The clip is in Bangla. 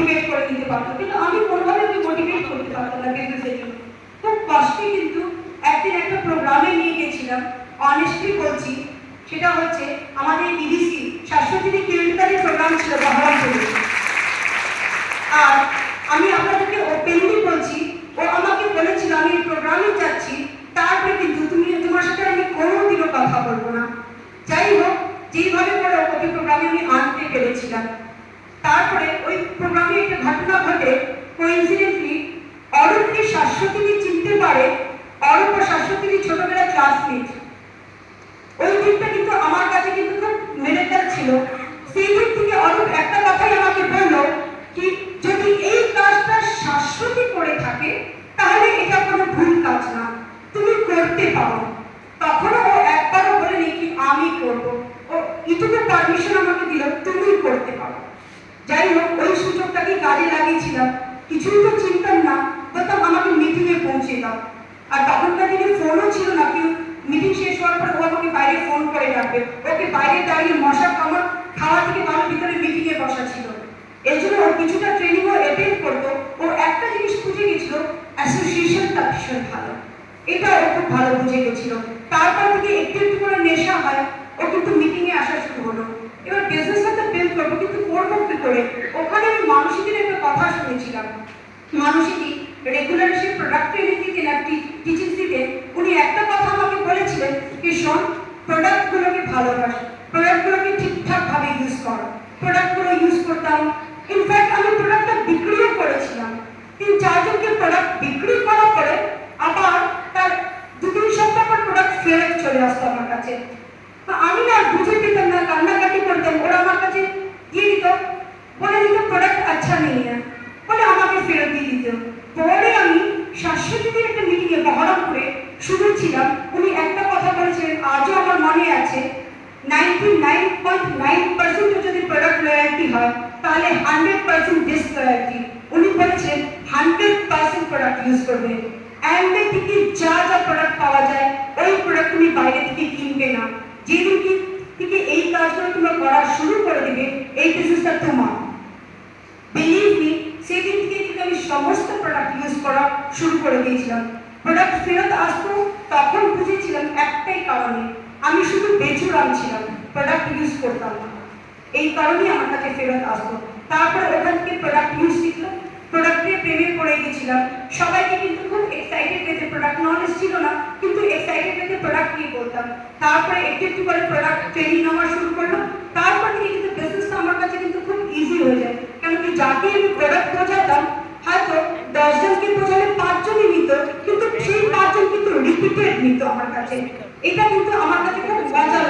মোটিভেট করে দিতে পারতো, কিন্তু আমি কোনোভাবে মোটিভেট করতে পারতাম না বিজনেসের জন্য। খুব কষ্টে কিন্তু একদিন একটা প্রোগ্রামে নিয়ে গেছিলাম, অনেস্টলি বলছি, সেটা হচ্ছে আমাদের ইডিসি শাশ্বতী কেন্দ্রের প্রোগ্রাম ছিল বহরমপুরে। আর আমি আপনাদেরকে ওপেনলি বলছি, ও আমাকে বলেছিল আমি এই প্রোগ্রামে যাচ্ছি, তারপরে কিন্তু তোমার সাথে আমি কোনোদিনও কথা বলবো না। যাই হোক, যেইভাবে করে ওকে প্রোগ্রামে আমি আনতে পেরেছিলাম। তারপরে ওই প্রোগ্রামে একটা ঘটনা ঘটে, কোইন্সিডেন্টলি অরূপকে শাশ্বতী চিনতে পারে। অরূপ ও শাশ্বতী ছোটবেলার ক্লাসমেট। ওই দিনটা কিন্তু আমার কাছে কিন্তু খুব মেরেটাল ছিল। সেই দিন থেকে অরূপ একটা কথাই আমাকে বললো কি, যদি এই কাজটা শাশ্বতী করে থাকে তাহলে এটা কোনো ভুল কাজ না, তুমি করতে পারো। তখনও ও একবারও বলেনি কি আমি করবো, ও এটুকু পারমিশন আমাকে দিল তুমি করতে পারো। যাই হোক, ওই সুযোগটাকে কাজে লাগিয়েছিলাম। কিছুই তো চিনতাম না, বলতাম আমাকে মিটিংয়ে পৌঁছে দাও। আর তখনকার দিনে ফোনও ছিল না, কেউ মিটিং শেষ হওয়ার পর ও আমাকে বাইরে ফোন করে ডাকবে, ওকে বাইরে দাঁড়িয়ে মশা কামড় খাওয়া থেকে ভালো ভিতরে মিটিংয়ে বসা ছিল। এই জন্য ও কিছুটা ট্রেনিংও অ্যাটেন্ড করতো। ও একটা জিনিস বুঝে গেছিল, অ্যাসোসিয়েশনটা ভীষণ ভালো, এটা ও খুব ভালো বুঝে গেছিল। তারপর থেকে একটু একটু করে নেশা হয়, ও কিন্তু মিটিংয়ে আসা শুরু হলো। এবার বিজনেসটা তো বিল্ড করবো, কিন্তু করবো কি করে? ওখানে আমি মানসীদের একটা কথা শুনেছিলাম। মানসী রেগুলার সে প্রোডাক্ট ট্রেনিং দিতেন আর টিচিং দিতেন। উনি একটা কথা আমাকে বলেছিলেন যে শোন, প্রোডাক্টগুলোকে ভালোবাস, প্রোডাক্টগুলোকে ঠিকঠাক ভাবে ইউজ কর। প্রোডাক্টগুলো ইউজ করতাম, ইনফ্যাক্ট আমি প্রোডাক্টটা বিক্রিও করেছিলাম। 3-4 জনকে প্রোডাক্ট বিক্রি করার পরে আবার তার 2-3 সপ্তাহ পর প্রোডাক্ট ফেরত চলে আসতো আমার কাছে। আমি না বুঝে পেতাম না, কান্নাকাটি করতাম। ওরা আমার কাছে দিয়ে দিত, বলে দিত প্রোডাক্ট আচ্ছা নেই, বলে আমাকে ফেরত দিয়ে দিত। পরে আমি শাশ্বতীদের একটা মিটিংয়ে বহরমপুরে শুনেছিলাম, উনি একটা কথা বলেছিলেন, আজও আমার মনে আছে, 99.9% যদি প্রোডাক্ট লয়্যালটি হয় তাহলে 100% ডিসলয়্যালটি। উনি বলেছেন 100% প্রোডাক্ট ইউজ করবেন। অ্যান্ডের থেকে যা যা প্রোডাক্ট পাওয়া যায় ওই প্রোডাক্ট তুমি বাইরে থেকে কিনবে না। যেদিন থেকে এই কাজগুলো তোমরা করা শুরু করে দিবে, এই বিজনেসটা তোমার। বিলিভ মি, সেদিন থেকে কিন্তু আমি সমস্ত প্রোডাক্ট ইউজ করা শুরু করে দিয়েছিলাম। প্রোডাক্ট ফেরত আসতো, তখন বুঝেছিলাম একটাই কারণে, আমি শুধু বেচুরাম ছিলাম, প্রোডাক্ট ইউজ করতাম না। এই কারণেই আমার কাছে ফেরত আসতো। তারপরে ওখান থেকে প্রোডাক্ট ইউজ শিখলাম, প্রোডাক্টের প্রেমে পড়ে গেছিলাম। সবাইকে কিন্তু খুব এক্সাইটেড পেতে, প্রোডাক্ট নলেজ ছিল না, কিন্তু এক্সাইটেড পেতে প্রোডাক্ট নিয়ে বলতাম। তারপরে একটু একটু করে প্রোডাক্ট ট্রেনিং নেওয়া শুরু করলাম। তারপর থেকে কিন্তু বিজনেসটা আমার কাছে কিন্তু খুব ইজি হয়ে যায়, কেন কি যাকে আমি প্রোডাক্ট বোঝাতাম, হয়তো 10 জনকে বোঝালে 5 জনই নিত, কিন্তু সেই 5 জন কিন্তু রিপিটেড নিত আমার কাছে। এটা কিন্তু আমার কাছে খুব মজা